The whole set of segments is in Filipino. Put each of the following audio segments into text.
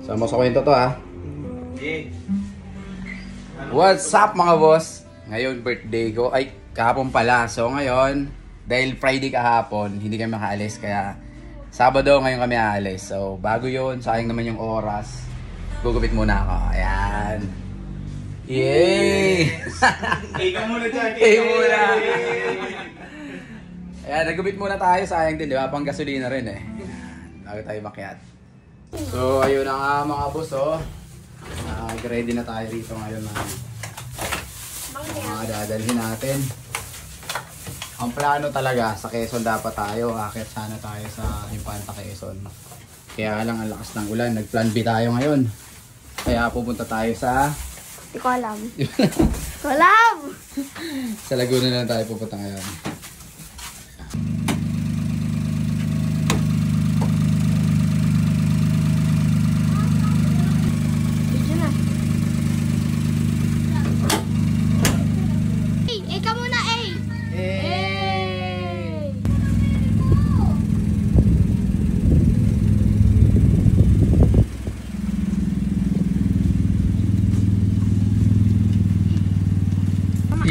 Sama sa kwento to ha. What's up mga boss? Ngayon birthday ko. Ay, kahapon pala. So ngayon, dahil Friday kahapon, hindi kami makaalis. Kaya Sabado ngayon kami aalis. So bago yun, sayang naman yung oras. Gugupit muna ako. Ayan. Yay! Ika muna dyan. Ika muna. Ayan, nagupit muna tayo. Sayang din, di ba? Pang gasolina rin eh. Bago tayo makyat. So ayun na nga mga boss oh. Ready na tayo rito ngayon na mga dadalhin natin. Ang plano talaga sa Quezon dapat tayo, akit sana tayo sa Infanta Quezon. Kaya lang ang lakas ng ulan, nag-plan B tayo ngayon. Kaya pupunta tayo sa... Hindi ko alam. Ko alam! Sa Laguna lang tayo pupunta ngayon. Video na. Ikaw muna, eh!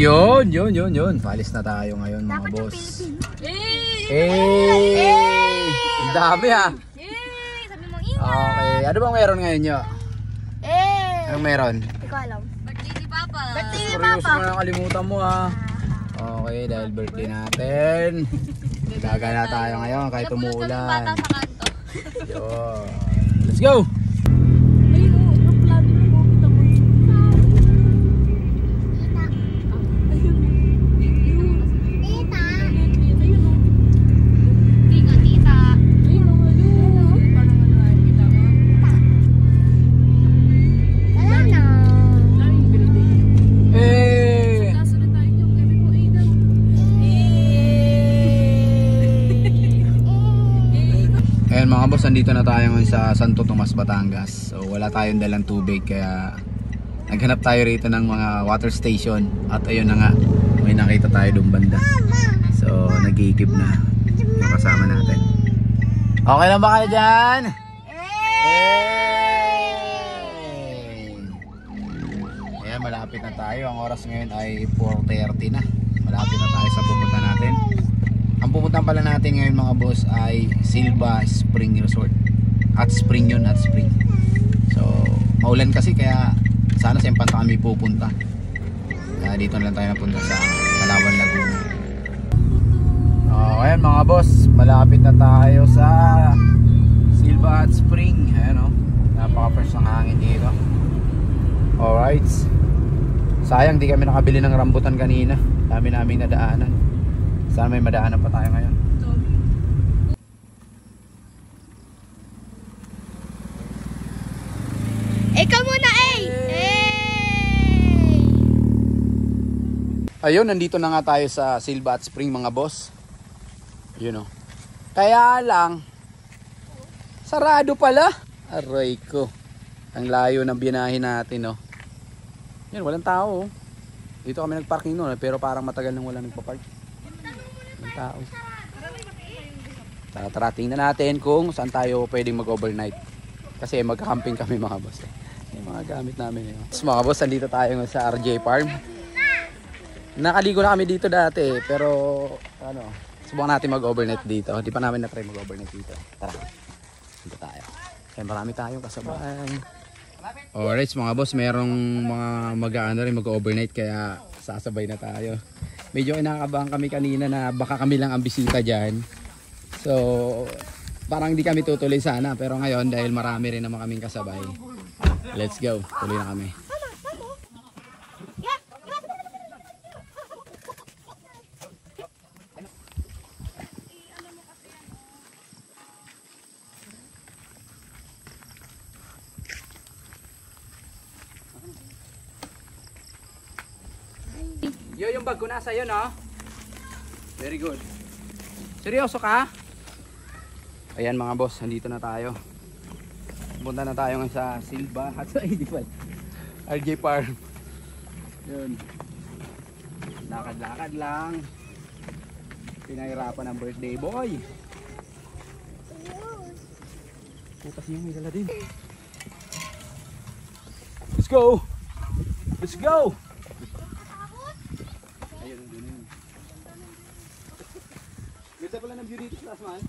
Yun. Palis na tayo ngayon mga boss. Ang dami ah. Sabi mo, ingat! Okay, ano bang meron ngayon nyo? Anong meron? Hindi ko alam. Birthday ni Papa. Birthday ni Seryoso Papa! mo na kalimutan mo ah. Okay, dahil birthday natin. Gagana tayo ngayon kahit Napulot kami yung bata umuulan. sa kanto. Yun. Let's go! Ayun o, aeroplano mo. Kita mo. Tita! Ayun o. Tita, tita. Ayun o, ayun. Parang ano ay, kita mo. Wala na! Daming birthday. Eh! Kaso na tayo yung every po Aidan. Ayan mga boss, nandito na tayo ngayon sa Santo Tomas, Batangas. So wala tayong dalang tubig kaya naghanap tayo rito ng mga water station. At ayun na nga, may nakita tayo doon banda. So nag-iikip na yung kasama natin. Okay lang ba kayo dyan? Ayan, malapit na tayo. Ang oras ngayon ay 4:30 na. Malapit na tayo sa pupunta natin. Ang pupuntahan pala natin ngayon mga boss ay Silva Spring Resort. At Spring yun, at Spring. So, maulan kasi kaya sana sa Infanta kami pupunta. Kaya dito na lang tayo napunta sa Palawan, Laguna. Ayan mga boss, malapit na tayo sa Silva at Spring. Ayan o, napaka-fresh ng hangin dito. Alright. Sayang di kami nakabili ng rambutan kanina. Dami naming nadaanan. Sana may madaanan pa tayo ngayon. Ikaw muna, eh! Ayun, nandito na nga tayo sa Silva at Spring mga boss. Yun o. Kaya lang, sarado pala. Aray ko. Ang layo ng binahin natin o. Yun, walang tao o. Dito kami nagparking noon pero parang matagal nang wala nagpa-park. Walang tao. Tara, tingnan natin kung saan tayo pwedeng mag-overnight. Kasi magka-camping kami mga boss. Yung mga gamit namin. So, mga boss, nandito tayo sa RJ Farm. Nakaligo na kami dito dati pero ano, subukan natin mag-overnight dito. Hindi pa namin na-try mag-overnight dito. Tara, dito tayo. Kaya marami tayong kasabay. Alright mga boss, merong mga mag-aano rin mag-overnight kaya sasabay na tayo. Medyo kinakabahan kami kanina na baka kami lang ang bisita dyan. So parang hindi kami tutuloy sana pero ngayon dahil marami rin naman kaming kasabay. Let's go, tuloy na kami. Yung bag ko nasa yun, no? Very good. Seryoso ka? Ayan mga boss, nandito na tayo. Punta na tayo ngayon sa Silva at sa RJ Farm. Yun. Lakad-lakad lang. Pinahirapan ng birthday boy. Putas niya, may dala din. Let's go! Let's go! Ayun, doon yun. Ganda pala ng view dito sa taas, man.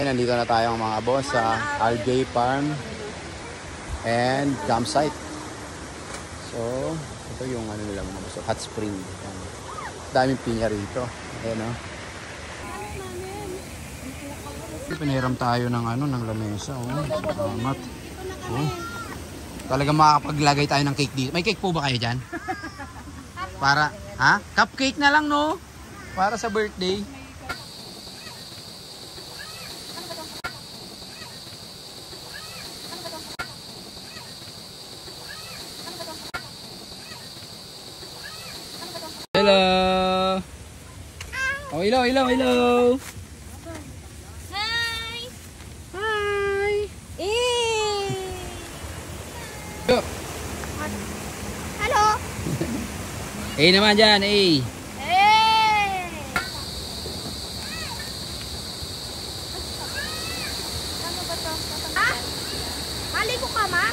Nandito na tayo mga boss sa RJ Farm and campsite. So, ito yung ano nila mga boss, hot spring. Ayan. Daming pinya rito. Ayan o. Pinahiram tayo ng ano, ng lamesa. Salamat. Talagang makakapaglagay tayo ng cake dito. May cake po ba kayo dyan? Para, ha? Cupcake na lang no? Para sa birthday. Hello! Oh, hello, hello, hello! Hi! Hi! Eh! Hello! Naman dyan, Eh! Ano ba to? Ah? Maligo ka, ma?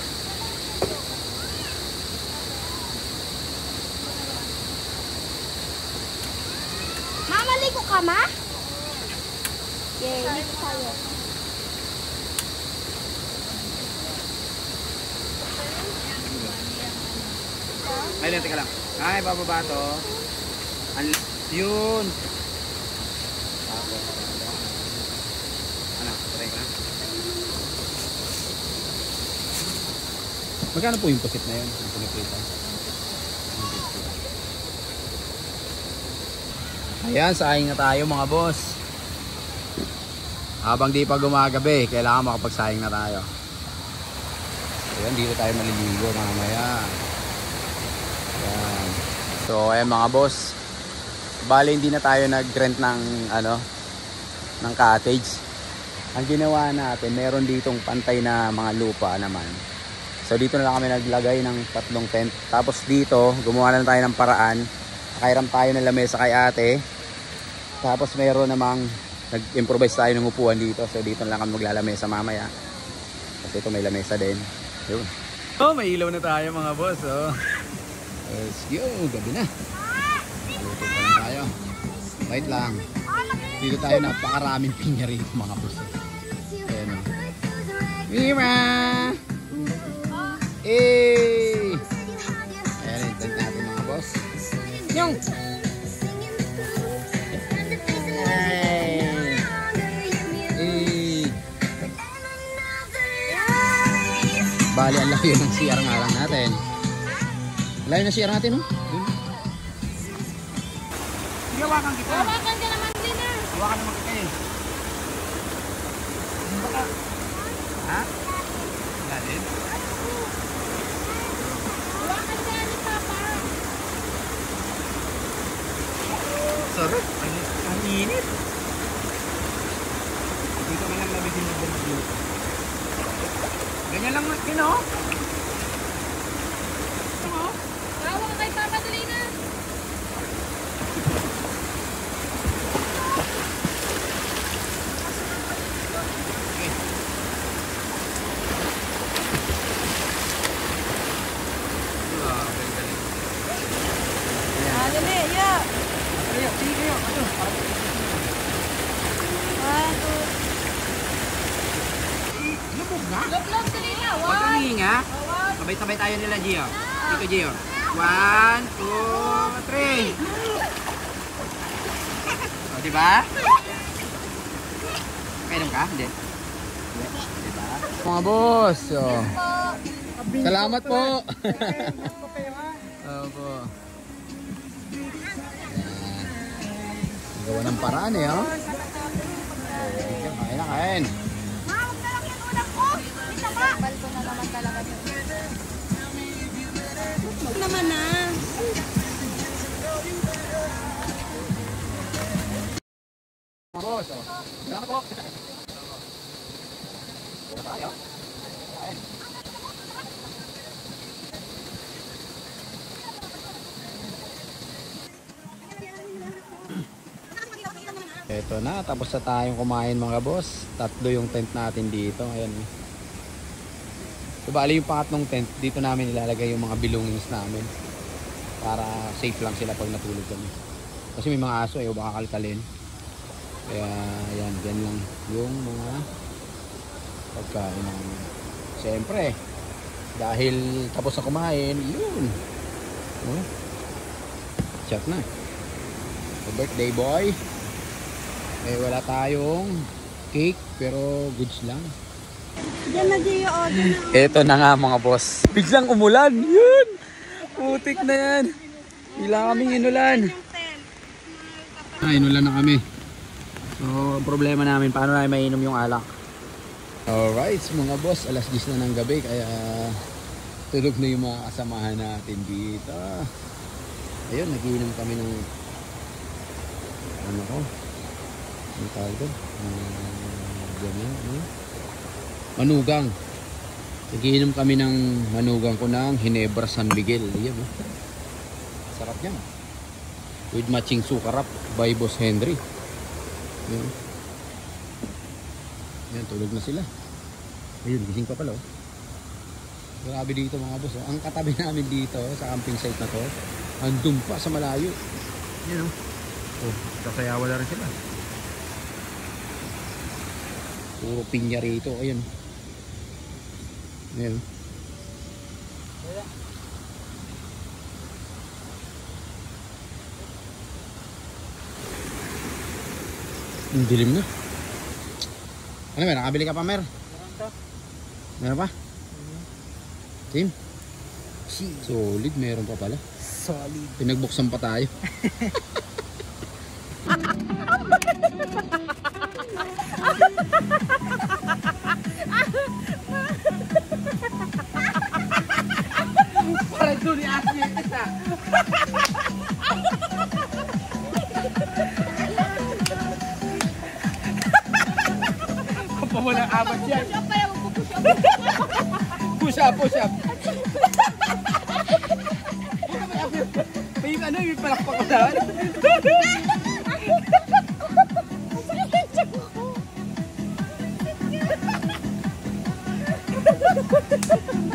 Maligo ka, ma? Yay, ligo tayo. Ay, lang, teka lang. Ay, bababa to. Yun. Ano, try ka na. Magkano po yung pusit na yun? Yung piniprito? Ayan, saing na tayo mga boss. Habang di pa gumagabi, kailangan makapagsaing na tayo. Ayan, dito tayo maliligo mamaya. Ayan. So, ayan mga boss. Bale, hindi na tayo nag-rent ng, ng cottage. Ang ginawa natin, meron ditong pantay na mga lupa naman. So, dito na lang kami naglagay ng 3 tent. Tapos dito, gumawa na tayo ng paraan. Nakairam tayo ng lamesa kay ate. Tapos mayroon namang nag-improvise tayo ng upuan dito. So dito na lang kami maglalamesa mamaya. Kasi ito may lamesa din. Yun. Oh, may ilaw na tayo mga boss. Oh. Let's go. Gabi na. Maluto pa lang tayo. Wait lang. Dito tayo napakaraming pinya rito mga boss. Ayan o. Mira! Eh! Ayan, intent natin mga boss. Yung! Bali, ang laki ng CR nga lang natin. Layo na CR natin, no? Hawakan kita. Hawakan ka naman din, ah. Hawakan naman kita eh. Ha? Wala din? Hawakan ka ni Papa. Sarap. Ang init. Dito ka lang nabigin ng bumagyo. Ganyan lang din, oh. Tawa ka kay Papa, tuloy na. Dali, ya. Sige kayo. Ano? Lubog na? Log-log, tuloy na. Huwag kang hihinga. Sabay-sabay tayo nila, Gio. Dito, Gio. 1, 2, 3. O, diba? Kainom ka? Hindi. Diba? Mga boss. Oh. Salamat po. Opo. Gawa ng paraan eh, oh. Kain na, kain. Ma, huwag na lang yung ulam ko. Kita ba? Balto na naman talaga yun. Huwag naman na. Mga boss, oh. Salamat po. Tayo. Kain. Ito na, tapos na tayong kumain mga boss. Tatlo yung tent natin dito. Ayan. So bali yung pangatlong tent, dito namin ilalagay yung mga belongings namin. Para safe lang sila pag natulog kami. Kasi may mga aso eh, baka kalkalin. Kaya yan, yan lang yung mga pagkain namin. Siyempre, dahil tapos na kumain, yun. Oh, chat na. So, birthday boy. Eh wala tayong cake pero goods lang. Diyan na, Gio. O, diyan na. Ito na nga mga boss. Biglang umulan. Yun. Putik na yan. Bigla kaming inulan. Inulan na kami. So ang problema namin, paano namin mainom yung alak. Alright mga boss, alas 10 na ng gabi. Kaya tulog na yung mga kasamahan natin dito. Ayun, nagiinom kami ng ano ko. Ang tawag doon? Ganyan, manugang. Nagiinom kami ng manugang ko ng Ginebra San Miguel. Ayan, sarap yan. With matching sukarap by Boss Henry. Ayan. Ayan, tulog na sila. Ayun, gising pa pala. Grabe dito mga boss. Ang katabi namin dito sa camping site na to, andun pa sa malayo. Ayan, oh, kasayawa na rin sila. Puro pinya rito. Ayun. Ayun. Ang dilim na. Ano meron? Nakabili ka pa, Mer? Meron pa? Tim? Solid. Meron pa pala. Solid. Pinagbuksan pa tayo. Parang doon i-asmit na. Kapag walang amat yan. Push up pa yan, magpupush up. Push up, push up. May ano, may palakpak ko daan.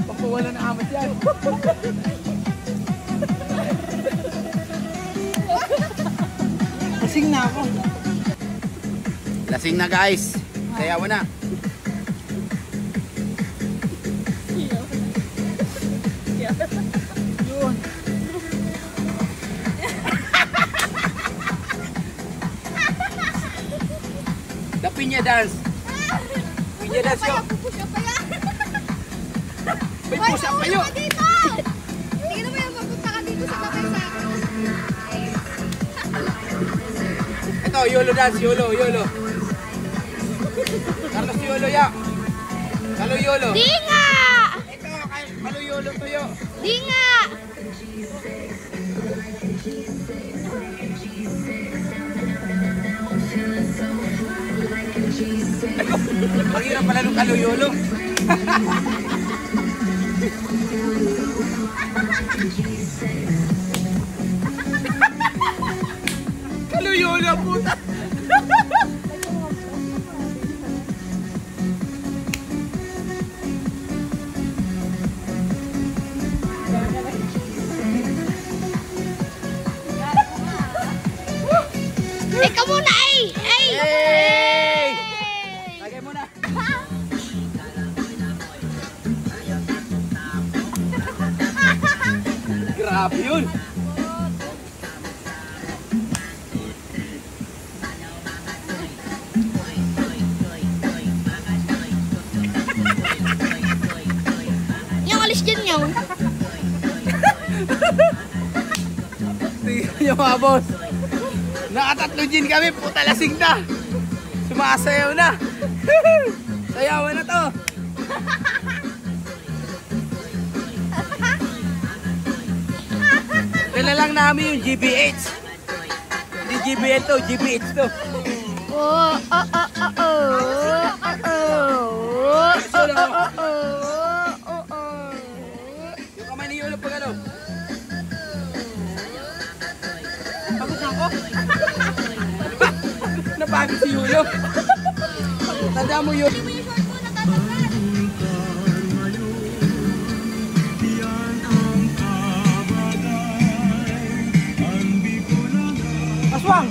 Kapag walang amat yan. Kasing na ako. Lasing na guys. Sayawan na. Yun. The Pinya dance. Pinya dance yun. Push up pa yan. May push up kayo. Ka dito. Tingnan mo yan, mapunta ka dito sa kamay sa akin. Ito, YOLO dance. YOLO, YOLO. Carlos YOLO ya. Kalo YOLO. Di nga! Ito, kalo YOLO tuyo. Di nga! Mahirap pala nung kalo YOLO. Kalo YOLO, puta. Ikaw muna ay! Ay! Hey! Lagay mo na. Grabe yun. Yung alis dyan yung. Tingnan nyo mga boss. Nakatatlo gin kami, puta lasing na. Sumasayaw na. Sayawan na to. Kailan lang namin yung GBH. Hindi GBL to, GBH to. Yung kamay ni Yulo pag ano. Pagod na ako. Napagod si Yulo. Tanda mo yun. Aswang!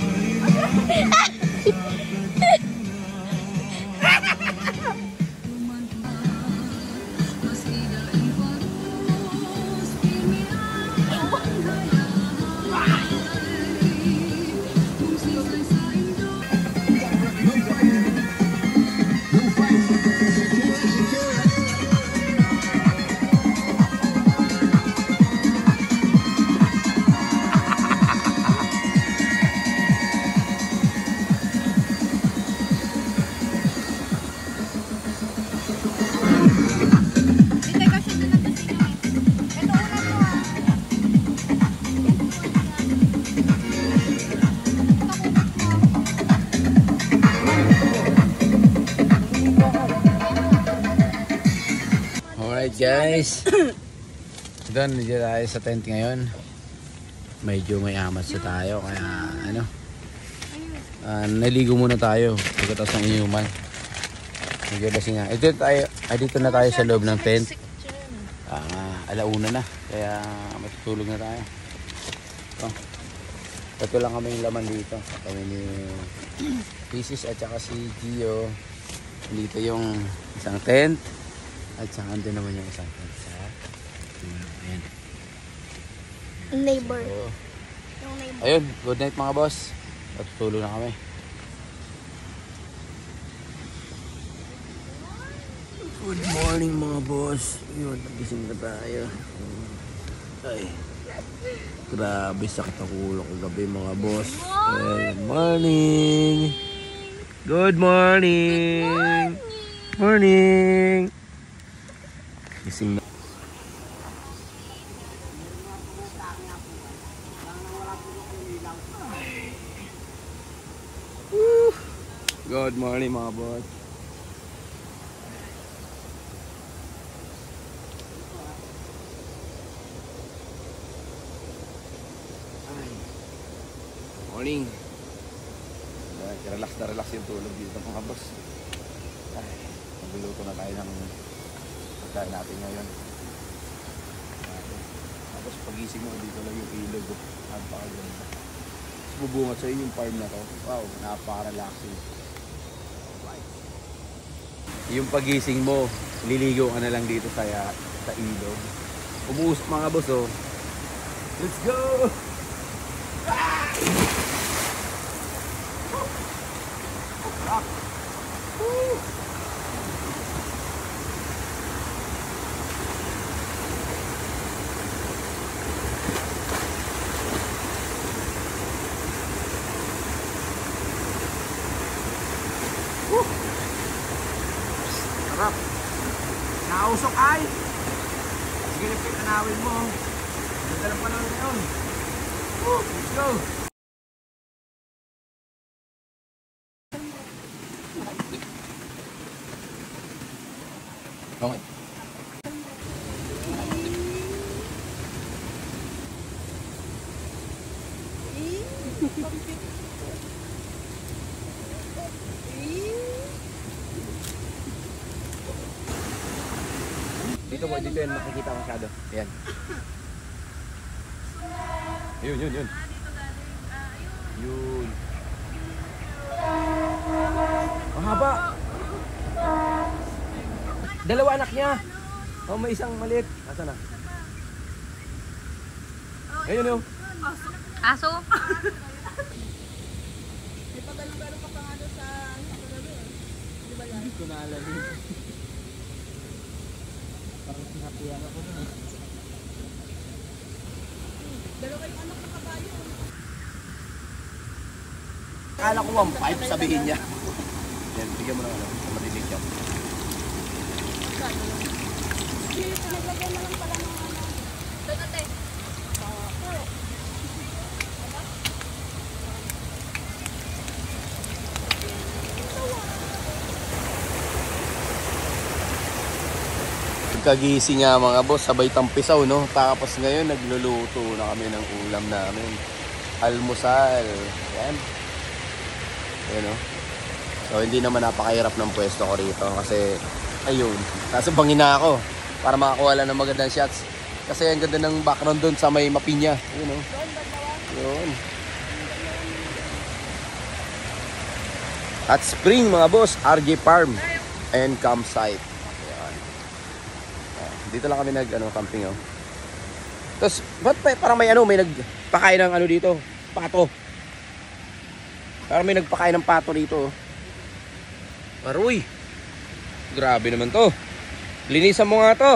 Alright guys, doon dito tayo sa tent ngayon. Medyo may amas na tayo kaya ano, naligo muna tayo pagkatapos ng inuman. Medyo lasing na. Dito na tayo sa loob ng tent. Alauna na kaya matutulog na tayo. Ito lang kami yung laman dito. Kami ni Pieces at saka si Gio. Dito yung isang tent. At saka andun naman yung isang tent sa ayan. Neighbor. So, Yung neighbor. ayun, good night mga boss. Matutulog na kami. Good morning mga boss. Yun, nagising na tayo. Ay, grabe sakit ang ulo ko gabi mga boss. Good morning. Good morning. Morning. Gising na. Good morning mga boss. Morning. Relax na relax yung tulog dito mga boss. Ay, magluluto na tayo ng pagkain natin ngayon. Tapos pagising mo dito lang yung ilog. Napakaganda. Tapos bubungat sa'yo yung farm na to. Wow, napaka-relaxing. Yung pagising mo, liligo ka na lang dito sa ilog. Umuusap mga boss oh. Let's go! Sarap. Nausok ay. Sige na pinanawin mo. Ganda lang pa naman ngayon. Let's go. Okay. Dito mo, dito yan makikita masyado. Ayan. Yun. Yun. Mahaba. Dalawa anak niya. Oh, may isang maliit. Nasaan na? Ayun yun. Aso? May pagano-gano ka pa nga doon sa kagabi eh. Di ba yan? Hindi ko na alam yun. Parang sinapiyan ako na. Dalawa kayong anak na kabayo. Akala ko 1.5 sabihin niya. Yan, bigyan mo ng ano, sa matitig yan. Naglagay na lang pala ng ano. Doon ate. Kagising nga mga boss, sabay tampisaw no. Tapos ngayon nagluluto na kami ng ulam namin. Almusal. Yan. Yan no. So hindi naman napakahirap ng pwesto ko rito kasi ayun, nasa bangin na ako para makakuha lang ng magandang shots. Kasi ang ganda ng background doon sa may Mapinya. Yun no. Yun. At Spring mga boss, RJ Farm and campsite. Dito lang kami camping oh. Tapos, ba't parang may may nagpakain ng dito? Pato. Parang may nagpakain ng pato dito oh. Aroy. Grabe naman to. Linisan mo nga to.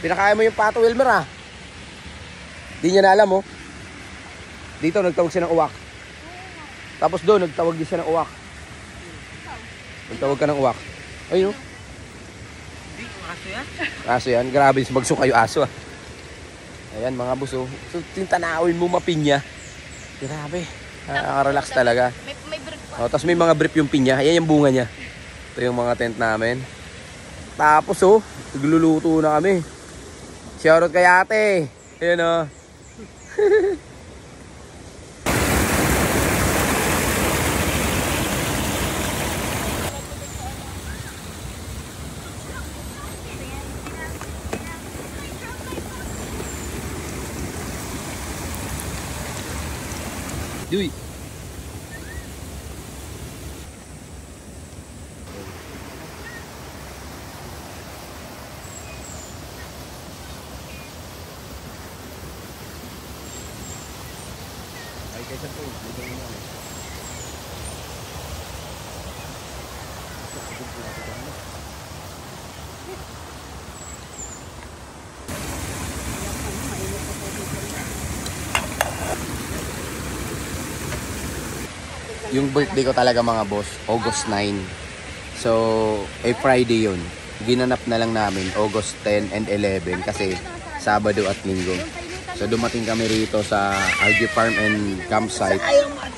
Pinakain mo yung pato, Wilmer ah. Di niya na alam oh. Dito nagtawag siya ng uwak. Tapos doon, nagtawag din siya ng uwak. Nagtawag ka ng uwak. Ayun oh. Aso yan, grabe magso kayo aso ah. Ayan mga buso. So tintanawin mo Mapinya. Grabe. Nakaka-relax talaga. May brief pa. Oh, tapos may mga brief yung pinya. Ayan yung bunga niya. Ito yung mga tent namin. Tapos oh, nagluluto na kami. Shoutout kay ate. Ayan oh. Duy. Ay, kaysa po. Dito muna. Yung birthday ko talaga mga boss, August 9. So, Friday yun. Ginanap na lang namin August 10 and 11 kasi Sabado at Linggo. So, dumating kami rito sa RJ Farm and Campsite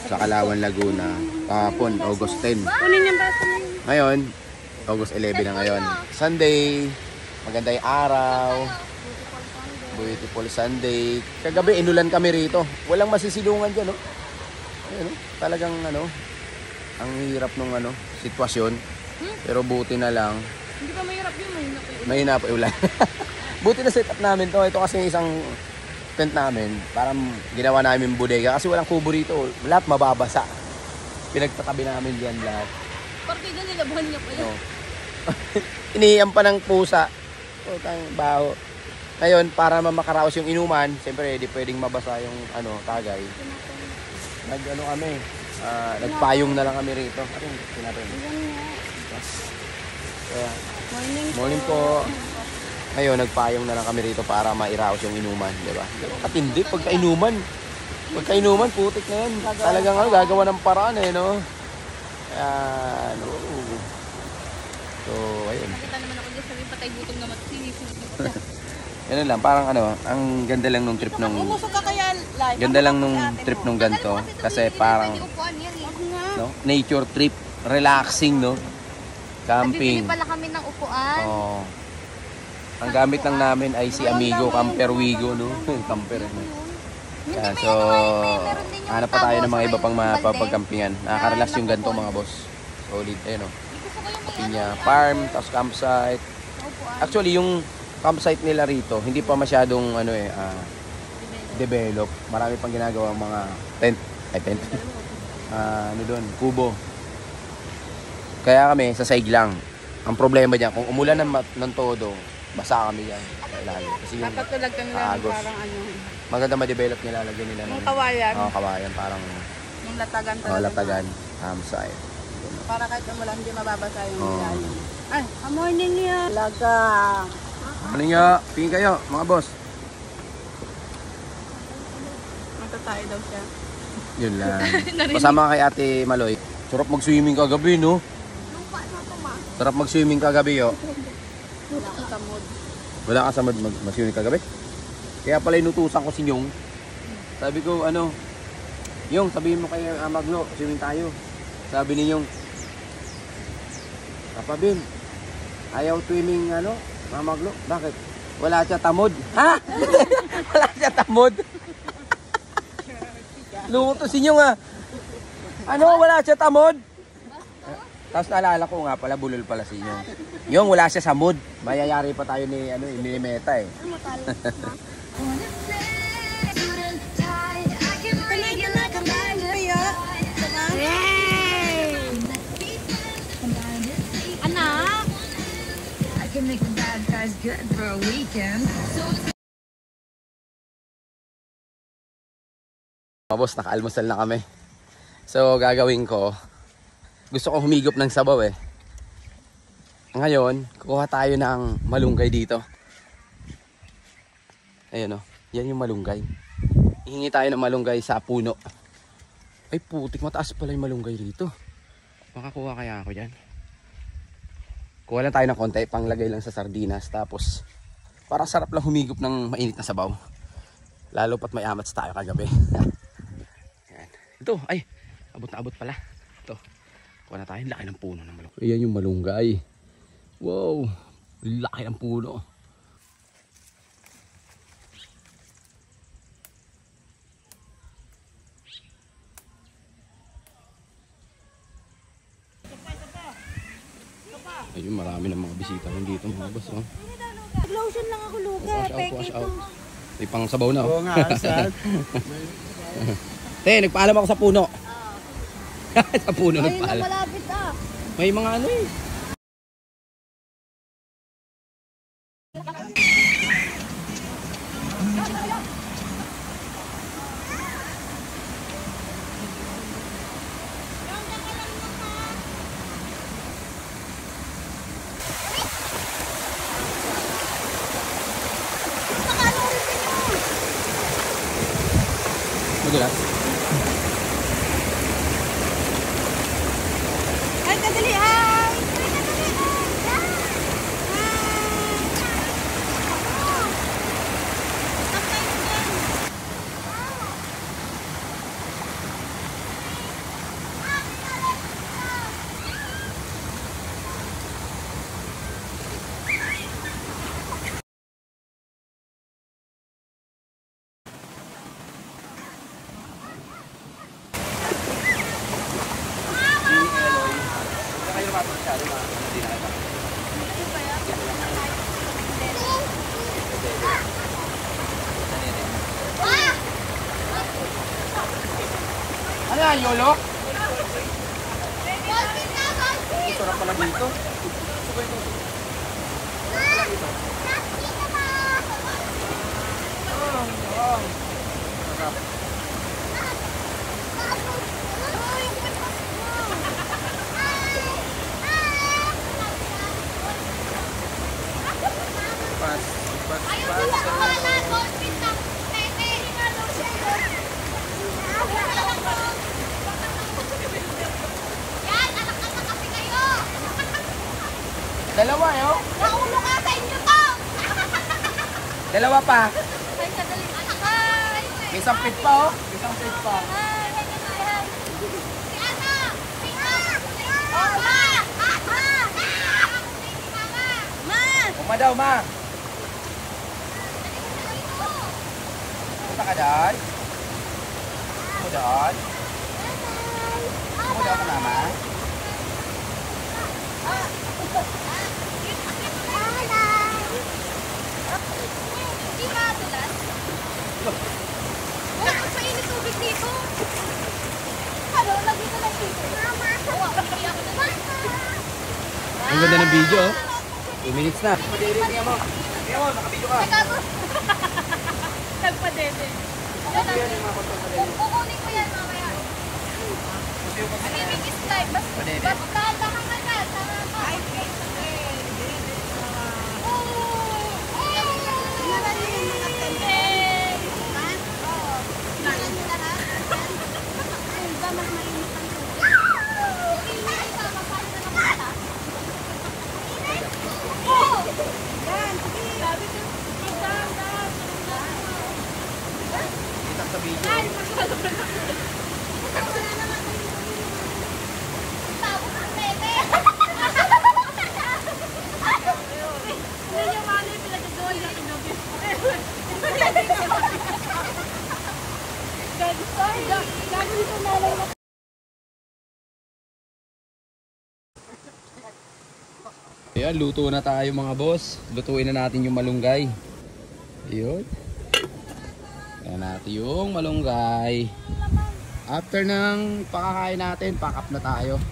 sa Kalawan, Laguna. Kahapon, August 10. Kunin yung baso mo. Ngayon, August 11 na ngayon. Sunday, maganda yung araw. Beautiful Sunday. Kagabi, inulan kami rito. Walang masisilungan dyan, no? Ayun, talagang ang hirap nung sitwasyon. Pero buti na lang. Hindi pa mahirap yun, Mahina pa ulan. Buti na set up namin to. Ito kasi isang tent namin. Parang ginawa namin bodega kasi walang kubo rito. Lahat mababasa. Pinagtatabi namin diyan lahat. Partida nila, buhan niya pa yun. No. Inihiyan pa ng pusa. Putang baho. Ngayon, para makaraos yung inuman, siyempre, di pwedeng mabasa yung tagay. Kami, nagpayong na lang kami rito. Ano yung tinapin? Morning po. Ngayon, nagpayong na lang kami rito para mairaos yung inuman, di ba? Katindi, pagka-inuman, putik na yan. Talagang gagawa ng paraan no? Kaya, So, ayun. Nakita naman ako dyan, sabi patay gutom na matinis. Yan lang, parang ang ganda lang nung trip nung Umusok ka kaya live. ganda lang nung trip nung ganito kasi parang nature trip, relaxing no. Camping. Bibili pala kami ng upuan. Oh. Ang gamit lang namin ay si Amigo Camper Wigo no. Camper no. Yeah, so hanap pa tayo ng mga iba pang mapapagkampingan. Nakaka-relax yung ganito mga boss. Solid no. Pinya farm, tapos campsite. Actually yung campsite nila rito, hindi pa masyadong develop. Marami pang ginagawa mga tent. Doon, kubo. Kaya kami sa side lang. Ang problema diyan, kung umulan ng todo, basa kami diyan sa ilalim. Kasi yung Kapatulag kami lang agos. parang Maganda ma-develop nila, lagyan nila yung kawayan. kawayan, parang Yung latagan talaga. latagan, campsite. Para kahit umulan, hindi mababasa yung Oo. ilalim. Ay, morning niya. Laga. Ano nga, pingin kayo, mga boss. Magtatay daw siya. Yun lang. Pasama kay Ate Maloy. Sarap mag-swimming kagabi, no? Sarap mag-swimming kagabi, oh. Wala ka tamod. Wala ka sa mag-swimming kagabi? Kaya pala inutusan ko si Nyong. Sabi ko, ano, Yung, sabihin mo kay Maglo, swimming tayo. Sabi ni Nyong, Papa Bin, ayaw swimming, ano, Maglo? Bakit? Wala siya tamod. Ha? Wala siya tamod? Luto si Nyong, ah. Ano, wala siya tamod? Tapos naalala ko nga pala, bulol pala si Nyong. Nyong, wala siya sa mood. Mayayari pa tayo ni, ano, ni Meta eh. Anak! I can make the bad guys good for a weekend. Mga boss, naka-almusal na kami. So, gagawin ko, gusto kong humigop ng sabaw eh. Ngayon, kukuha tayo ng malunggay dito. Ayun o, yan yung malunggay. Hihingi tayo ng malunggay sa puno. Ay putik, mataas pala yung malunggay dito. Makakuha kaya ako dyan. Kuha lang tayo ng konti, panglagay lang sa sardinas. Tapos, para sarap lang humigop ng mainit na sabaw. Lalo pat may amats tayo kagabi. Yan. Ito, ay, abot na abot pala. Ito, kuha na tayo, laki ng puno ng malunggay. Ayan yung malunggay. Wow, laki ng puno. Ayun, marami ng mga bisita nandito mga boss. Oh. Nag-lotion lang ako, Luga. Wash out. May pang sabaw na. Oo nga, sad. Te, nagpaalam ako sa puno. Sa puno Ayun na nagpaalam. malapit ah. May mga ano eh. Madulas. Ay, kadali ay! Ano yan, Yolo? Sarap pala dito. Dalawa yo? Naulo nga sa inyo to! Dalawa pa. Ay, kadali anak. Ay! May isang pit pa oh. May isang pit pa. Si Ana! Si Ana! Oh, ma! Ma! Uma daw, ma. Punta ka dyan. Mo dyan. Mo dyan ka mama. Hindi ba dulas? Wala kang painit tubig dito. Ano? Lagi ka lang dito. Mama! Ang ganda ng video oh. 2 minutes na. Tingnan mo, nakabidyo ka. Nagpadede. Kukunin ko yan mamaya. Amimigis live. Basta dahan ka na. Ay, Ayan, luto na tayo mga boss. Lutuin na natin yung malunggay. Ayun. Ayan natin yung malunggay. After ng pakakain natin, pack up na tayo.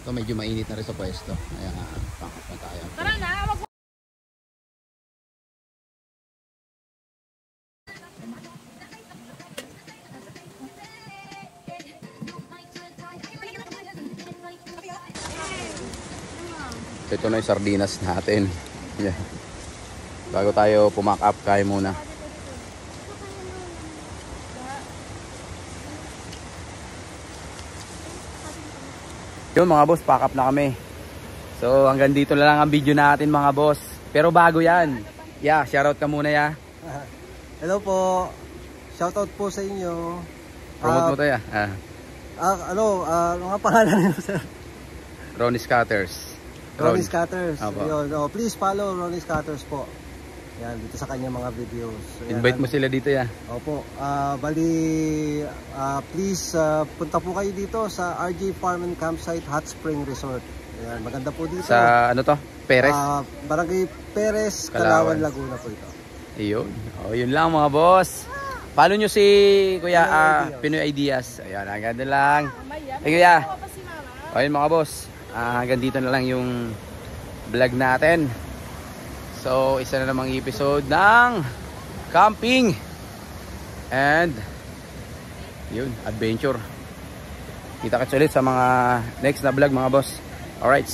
Ito medyo mainit na rin sa pwesto. Ayan, pack up na tayo. Tara na, wag mo. Ito na yung sardinas natin. Yeah. Bago tayo pumack up, kain muna. Yun mga boss, pack up na kami. So hanggang dito na lang ang video natin mga boss. Pero bago yan. Yeah, shoutout ka muna ya. Hello po. Shoutout po sa inyo. Promote mo to ya. Ano nga pangalan niyo, sir? Ronnie Scatters. Ronnie Scatters. Apo. Ayun, please follow Ronnie Scatters po. Yan, dito sa kanyang mga videos. Ayan, Invite mo sila dito ya. Opo. Please punta po kayo dito sa RJ Farm and Campsite Hot Spring Resort. Ayan, maganda po dito. Sa ano to? Perez? Barangay Perez, Kalawan. Kalawan, Laguna po ito. Ayun. O, yun lang mga boss. Follow nyo si Kuya Pinoy Ideas. Ayun, hanggang doon lang. Hey Kuya. Ayun mga boss. Hanggang dito na lang yung vlog natin. So, isa na namang episode ng camping and yun, adventure. Kita-kits ulit sa mga next na vlog mga boss. Alright.